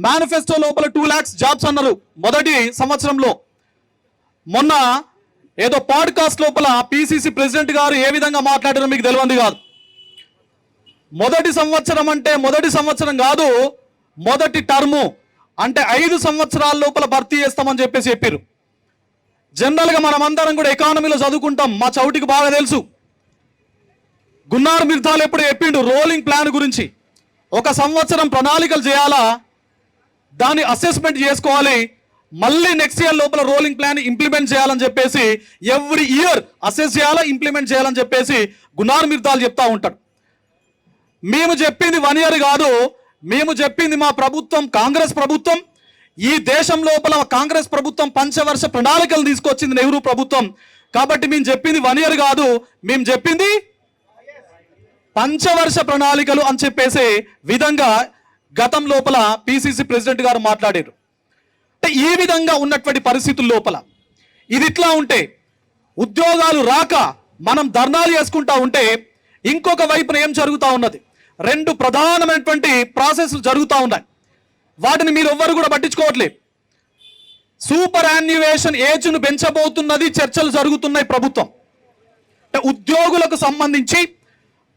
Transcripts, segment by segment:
Manifesto లోపల 2 lakhs jobs అన్నారు మొదటి సంవత్సరంలో. మొన్న ఏదో పాడ్కాస్ట్ లోపల పిసిసి ప్రెసిడెంట్ గారు ఏ విధంగా మాట్లాడారో మీకు తెలియంది కాదు. మొదటి సంవత్సరం అంటే మొదటి సంవత్సరం కాదు, మొదటి టర్ము అంటే 5 సంవత్సరాల లోపల భర్తీ చేస్తామని చెప్పారు. జనరల్గా మనమందరం కూడా ఎకానమీలో చదువుకుంటాం, మా చౌటికి బాగా తెలుసు. గున్నార్ మిర్దాల్ ఎప్పుడు చెప్పిండు రోలింగ్ ప్లాన్ గురించి. ఒక సంవత్సరం ప్రణాళికలు చేయాలా, దాన్ని అసెస్మెంట్ చేసుకోవాలి, మళ్ళీ నెక్స్ట్ ఇయర్ లోపల రోలింగ్ ప్లాన్ ఇంప్లిమెంట్ చేయాలని చెప్పేసి ఎవ్రీ ఇయర్ అసెస్ చేయాలా, ఇంప్లిమెంట్ చేయాలని చెప్పేసి గున్నార్ మిర్దాల్ చెప్తా ఉంటాడు. మేము చెప్పింది 1 year కాదు, మేము చెప్పింది మా ప్రభుత్వం కాంగ్రెస్ ప్రభుత్వం. ఈ దేశం లోపల కాంగ్రెస్ ప్రభుత్వం పంచవర్ష ప్రణాళికలు తీసుకొచ్చింది నెహ్రూ ప్రభుత్వం. కాబట్టి మేము చెప్పింది 1 year కాదు, మేము చెప్పింది పంచవర్ష ప్రణాళికలు అని చెప్పేసి విధంగా గతం లోపల పిసిసి ప్రెసిడెంట్ గారు మాట్లాడారు. అంటే ఈ విధంగా ఉన్నటువంటి పరిస్థితుల లోపల ఇది ఇట్లా ఉంటే, ఉద్యోగాలు రాక మనం ధర్నాలు చేసుకుంటా ఉంటే, ఇంకొక వైపున ఏం జరుగుతూ ఉన్నది, 2 ప్రధానమైనటువంటి ప్రాసెస్లు జరుగుతూ ఉన్నాయి. వాటిని మీరు ఎవ్వరు కూడా పట్టించుకోవట్లేదు. సూపర్ యాన్యువేషన్ ఏజ్ను పెంచబోతున్నది, చర్చలు జరుగుతున్నాయి ప్రభుత్వం. అంటే ఉద్యోగులకు సంబంధించి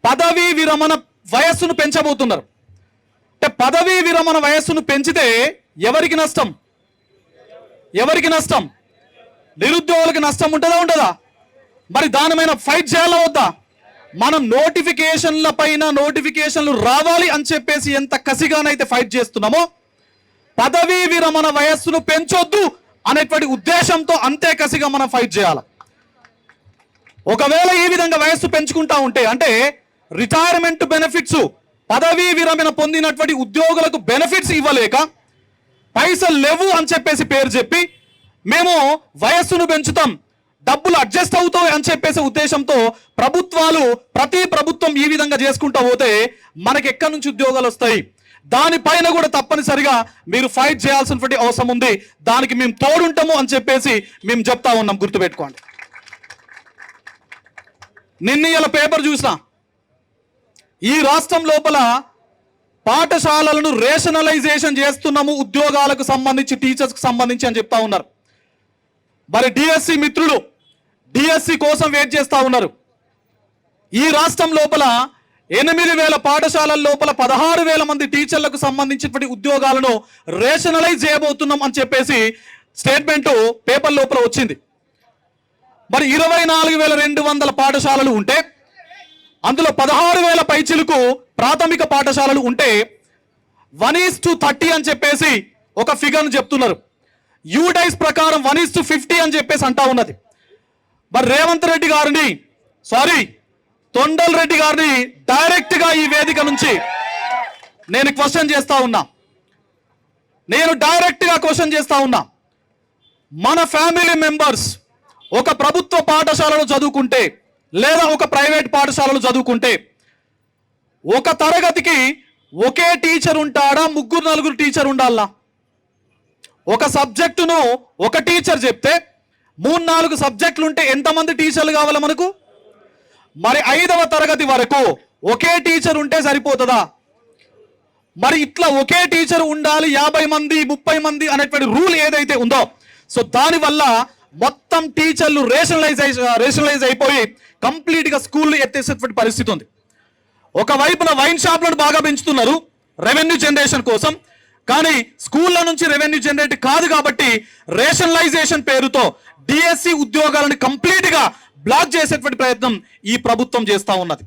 పదవీ విరమణ వయస్సును పెంచబోతున్నారు. అంటే పదవీ విరమణ వయస్సును పెంచితే ఎవరికి నష్టం? ఎవరికి నష్టం? నిరుద్యోగులకు నష్టం ఉంటుందా ఉండదా? మరి దానిపైన ఫైట్ చేయాలా వద్దా? మనం నోటిఫికేషన్ల పైన నోటిఫికేషన్లు రావాలి అని చెప్పేసి ఎంత కసిగానైతే ఫైట్ చేస్తున్నామో, పదవీ విరమణ వయస్సును పెంచొద్దు అనేటువంటి ఉద్దేశంతో అంతే కసిగా మనం ఫైట్ చేయాలి. ఒకవేళ ఈ విధంగా వయస్సు పెంచుకుంటా ఉంటే, అంటే రిటైర్మెంట్ బెనిఫిట్స్, పదవీ విరమణ పొందినటువంటి ఉద్యోగులకు బెనిఫిట్స్ ఇవ్వలేక పైసలు లేవు అని చెప్పేసి పేరు చెప్పి మేము వయస్సును పెంచుతాం, డబ్బులు అడ్జస్ట్ అవుతాయి అని చెప్పేసి ఉద్దేశంతో ప్రతి ప్రభుత్వం ఈ విధంగా చేసుకుంటూ పోతే మనకి ఎక్కడి నుంచి ఉద్యోగాలు వస్తాయి? దానిపైన కూడా తప్పనిసరిగా మీరు ఫైట్ చేయాల్సినటువంటి అవసరం ఉంది. దానికి మేము తోడుంటాము అని చెప్పేసి మేము చెప్తా ఉన్నాం, గుర్తుపెట్టుకోండి. నిన్న పేపర్ చూసినా, ఈ రాష్ట్రం లోపల పాఠశాలలను రేషనలైజేషన్ చేస్తున్నాము ఉద్యోగాలకు సంబంధించి, టీచర్స్కి సంబంధించి అని చెప్తా ఉన్నారు. మరి డిఎస్సి మిత్రులు డిఎస్సి కోసం వెయిట్ చేస్తూ ఉన్నారు. ఈ రాష్ట్రం లోపల 8,000 పాఠశాలల లోపల 16,000 మంది టీచర్లకు సంబంధించినటువంటి ఉద్యోగాలను రేషనలైజ్ చేయబోతున్నాం అని చెప్పేసి స్టేట్మెంట్ పేపర్ లోపల వచ్చింది. మరి 24,200 పాఠశాలలు ఉంటే అందులో 16,000 పైచిలకు ప్రాథమిక పాఠశాలలు ఉంటే 1:30 అని చెప్పేసి ఒక ఫిగర్ను చెప్తున్నారు. యూడైస్ ప్రకారం 1:50 అని చెప్పేసి అంటా ఉన్నది. మరి రేవంత్ రెడ్డి గారిని, తొండల్ రెడ్డి గారిని డైరెక్ట్గా ఈ వేదిక నుంచి నేను క్వశ్చన్ చేస్తా ఉన్నా. మన ఫ్యామిలీ మెంబర్స్ ఒక ప్రభుత్వ పాఠశాలలో చదువుకుంటే లేదా ఒక ప్రైవేట్ పాఠశాలలో చదువుకుంటే ఒక తరగతికి ఒకే టీచర్ ఉంటాడా, 3-4 టీచర్ ఉండాలా? ఒక సబ్జెక్టును ఒక టీచర్ చెప్తే 3-4 సబ్జెక్టులు ఉంటే ఎంతమంది టీచర్లు కావాలి మనకు? మరి 5వ తరగతి వరకు ఒకే టీచర్ ఉంటే సరిపోతుందా? మరి ఇట్లా ఒకే టీచర్ ఉండాలి, 50 మంది 30 మంది అనేటువంటి రూల్ ఏదైతే ఉందో, సో దానివల్ల మొత్తం టీచర్లు రేషనలైజ్ అయిపోయి కంప్లీట్గా స్కూళ్ళు ఎత్తేసేటువంటి పరిస్థితి ఉంది. ఒకవైపున వైన్ షాప్లను బాగా పెంచుతున్నారు రెవెన్యూ జనరేషన్ కోసం, కానీ స్కూళ్ళ నుంచి రెవెన్యూ జనరేట్ కాదు కాబట్టి రేషనలైజేషన్ పేరుతో డిఎస్సి ఉద్యోగాలను కంప్లీట్గా బ్లాక్ చేసేటువంటి ప్రయత్నం ఈ ప్రభుత్వం చేస్తూ ఉన్నది.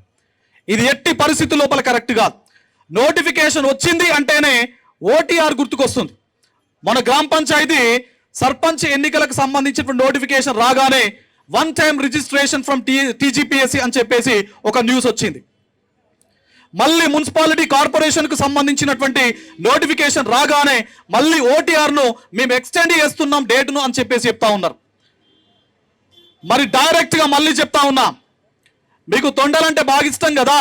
ఇది ఎట్టి పరిస్థితుల లోపల కరెక్ట్ కాదు. నోటిఫికేషన్ వచ్చింది అంటేనే ఓటీఆర్ గుర్తుకొస్తుంది. మన గ్రామ పంచాయతీ సర్పంచ్ ఎన్నికలకు సంబంధించిన నోటిఫికేషన్ రాగానే 1 time రిజిస్ట్రేషన్ ఫ్రమ్ టీజీపీఎస్సీ అని చెప్పేసి ఒక న్యూస్ వచ్చింది. మళ్ళీ మున్సిపాలిటీ కార్పొరేషన్కు సంబంధించినటువంటి నోటిఫికేషన్ రాగానే మళ్ళీ ఓటీఆర్ను మేము ఎక్స్టెండ్ చేస్తున్నాం డేట్ను అని చెప్పేసి చెప్తా ఉన్నారు. మరి డైరెక్ట్గా మళ్ళీ చెప్తా ఉన్నా, మీకు తొండలంటే బాగా ఇష్టం కదా.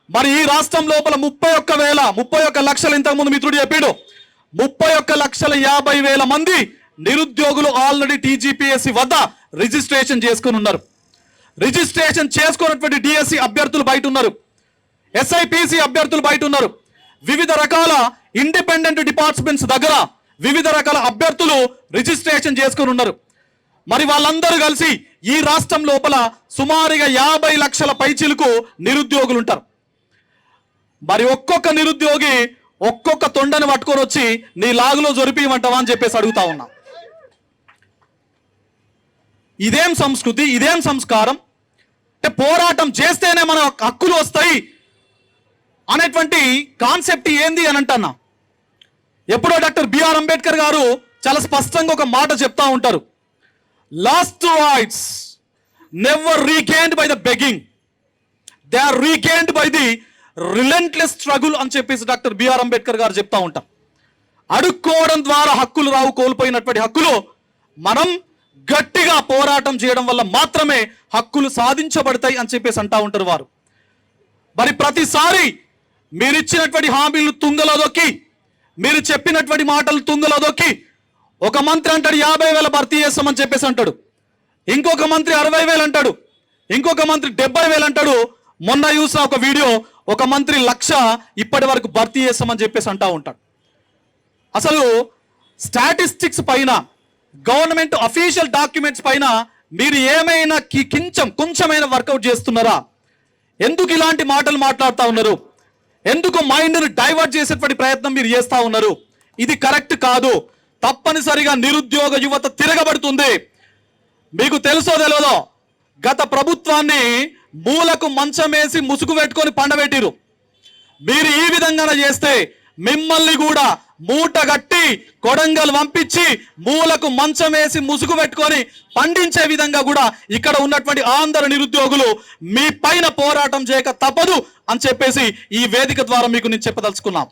మరి ఈ రాష్ట్రం లోపల 31 లక్షలు, ఇంతకుముందు మిత్రుడు చెప్పాడు, 31,50,000 మంది నిరుద్యోగులు ఆల్రెడీ టీజీపీఎస్సీ వద్ద రిజిస్ట్రేషన్ చేసుకుని ఉన్నారు. రిజిస్ట్రేషన్ చేసుకున్నటువంటి డిఎస్సి అభ్యర్థులు బయట ఉన్నారు, ఎస్ఐపిసి అభ్యర్థులు బయట ఉన్నారు. వివిధ రకాల ఇండిపెండెంట్ డిపార్ట్మెంట్స్ దగ్గర వివిధ రకాల అభ్యర్థులు రిజిస్ట్రేషన్ చేసుకుని ఉన్నారు. మరి వాళ్ళందరూ కలిసి ఈ రాష్ట్రం లోపల సుమారుగా 50 లక్షల పైచిలకు నిరుద్యోగులు ఉంటారు. మరి ఒక్కొక్క నిరుద్యోగి ఒక్కొక్క తొండని పట్టుకొని వచ్చి నీ లాగులో జొరిపియమంటావా అని చెప్పేసి అడుగుతా ఉన్నా. ఇదేం సంస్కృతి, ఇదేం సంస్కారం? అంటే పోరాటం చేస్తేనే మన హక్కులు వస్తాయి అనేటువంటి కాన్సెప్ట్ ఏంది అని అంటున్నా. ఎప్పుడో డాక్టర్ బిఆర్ అంబేద్కర్ గారు చాలా స్పష్టంగా ఒక మాట చెప్తా ఉంటారు. Lost rights never regained by the begging, they are regained by the relentless struggle అని చెప్పేసి డాక్టర్ బిఆర్ అంబేద్కర్ గారు చెప్తా ఉంటారు. అడుక్కోవడం ద్వారా హక్కులు రావు, కోల్పోయినటువంటి హక్కులు మనం గట్టిగా పోరాటం చేయడం వల్ల మాత్రమే హక్కులు సాధించబడతాయి అని చెప్పేసి అంటా ఉంటారు వారు. మరి ప్రతిసారి మీరు ఇచ్చినటువంటి హామీలు తుంగలో దొక్కి, మీరు చెప్పినటువంటి మాటలు తుంగలో దొక్కి, ఒక మంత్రి అంటాడు 50,000 భర్తీ చేస్తామని చెప్పేసి అంటాడు, ఇంకొక మంత్రి 60,000 అంటాడు, ఇంకొక మంత్రి 70,000 అంటాడు. మొన్న చూసిన ఒక వీడియో, ఒక మంత్రి 1,00,000 ఇప్పటి వరకు భర్తీ చేస్తామని చెప్పేసి అంటా ఉంటాడు. అసలు స్టాటిస్టిక్స్ పైన, గవర్నమెంట్ అఫీషియల్ డాక్యుమెంట్స్ పైన మీరు ఏమైనా కొంచెమైనా వర్కౌట్ చేస్తున్నారా? ఎందుకు ఇలాంటి మాటలు మాట్లాడుతూ ఉన్నారు? ఎందుకు మైండ్ను డైవర్ట్ చేసేటువంటి ప్రయత్నం మీరు చేస్తూ ఉన్నారు? ఇది కరెక్ట్ కాదు. తప్పనిసరిగా నిరుద్యోగ యువత తిరగబడుతుంది. మీకు తెలుసో తెలియదో, గత ప్రభుత్వాన్ని మూలకు మంచమేసి ముసుగు పెట్టుకొని పండబెట్టిరు. మీరు ఈ విధంగా చేస్తే మిమ్మల్ని కూడా మూట గట్టి కొడంగల్ పంపించి మూలకు మంచం వేసి ముసుగు పెట్టుకొని పండించే విధంగా కూడా ఇక్కడ ఉన్నటువంటి ఆంధ్ర నిరుద్యోగులు మీ పైన పోరాటం చేయక తప్పదు అని చెప్పేసి ఈ వేదిక ద్వారా మీకు నేను చెప్పదలుచుకున్నాం.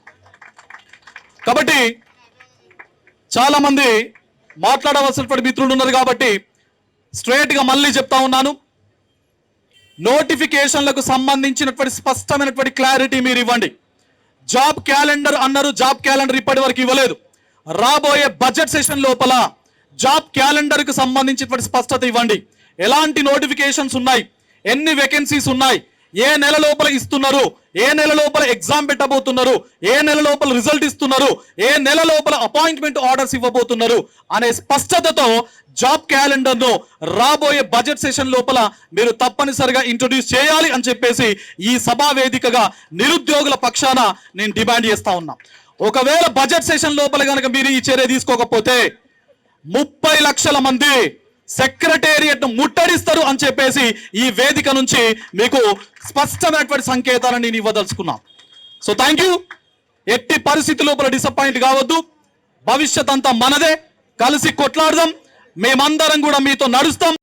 కాబట్టి చాలా మంది మాట్లాడవలసినటువంటి మిత్రులు ఉన్నారు కాబట్టి స్ట్రైట్ గా మళ్ళీ చెప్తా ఉన్నాను. నోటిఫికేషన్లకు సంబంధించినటువంటి స్పష్టమైనటువంటి క్లారిటీ మీరు ఇవ్వండి. జాబ్ క్యాలెండర్ అన్నారు, జాబ్ క్యాలెండర్ ఇప్పటి వరకు ఇవ్వలేదు. రాబోయే బడ్జెట్ సెషన్ లోపల జాబ్ క్యాలెండర్ కు సంబంధించినటువంటి స్పష్టత ఇవ్వండి. ఎలాంటి నోటిఫికేషన్స్ ఉన్నాయి, ఎన్ని వేకెన్సీస్ ఉన్నాయి, ఏ నెల లోపల ఇస్తున్నారు, ఏ నెల లోపల ఎగ్జామ్ పెట్టబోతున్నారు, ఏ నెల లోపల రిజల్ట్ ఇస్తున్నారు, ఏ నెల లోపల అపాయింట్మెంట్ ఆర్డర్స్ ఇవ్వబోతున్నారు అనే స్పష్టతతో జాబ్ క్యాలెండర్ ను రాబోయే బడ్జెట్ సెషన్ లోపల మీరు తప్పనిసరిగా ఇంట్రొడ్యూస్ చేయాలి అని చెప్పేసి ఈ సభా వేదికగా నిరుద్యోగుల పక్షాన నేను డిమాండ్ చేస్తా ఉన్నా. ఒకవేళ బడ్జెట్ సెషన్ లోపల కనుక మీరు ఈ చర్య తీసుకోకపోతే 30 లక్షల మంది సెక్రటేరియట్ ముట్టడిస్తారు అని చెప్పేసి ఈ వేదిక నుంచి మీకు స్పష్టమైనటువంటి సంకేతాలను నేను ఇవ్వదలుచుకున్నా. So thank you. ఎట్టి పరిస్థితి లోపల డిసప్పాయింట్ కావద్దు. భవిష్యత్ అంతా మనదే. కలిసి కొట్లాడదాం. మేమందరం కూడా మీతో నడుస్తాం.